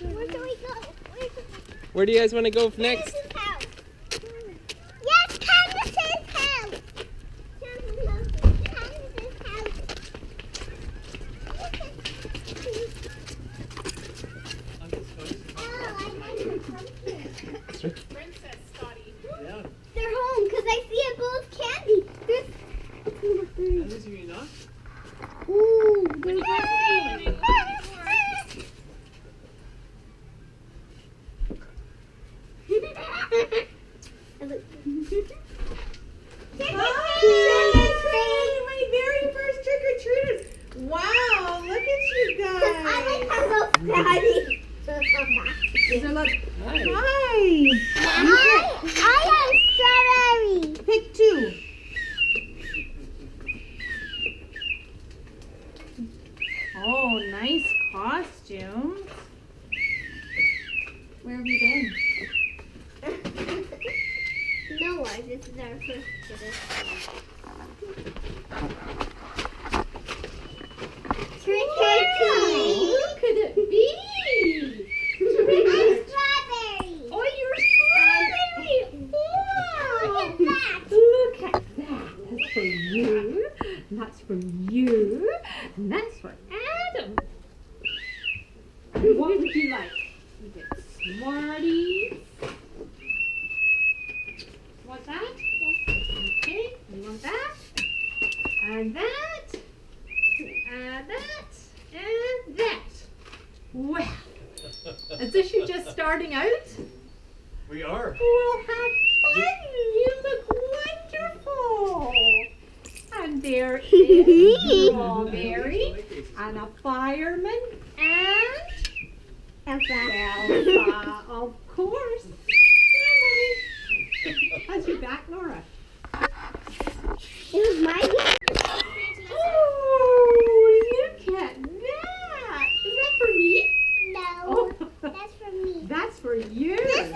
Where do we go? Where do you guys want to go next? Candace's house. Yes, Candace's house. Candace's house. Oh, I like the pumpkin. Princess Scotty. Yeah. They're home because I see a bowl of candy. There's number 3. Those are you not? Ooh, When you go see when they look before. Hi, my very first trick-or-treaters. Wow, look at you guys. I like Hello Daddy. Is there lots? Hi. Hi. I have strawberry. Pick 2. Oh, nice costumes. Where have you been? Nowhere. This is our first critter. Trick or treat. Who could it be? I'm strawberry. Oh, you're strawberry. Wow. Look at that. Look at that. That's for you. That's for you. And that's for Adam. What would you like? You get Smarties. Want that? Okay. You want that? And that. And that. And that. Well, as if you're just starting out. We are. We'll have fun. You look wonderful. And there is Strawberry and a fireman and Elsa, of course. How's your back, Laura? It was my gift. Oh, look at that. Is that for me? No, Oh, that's for me. that's for you. This is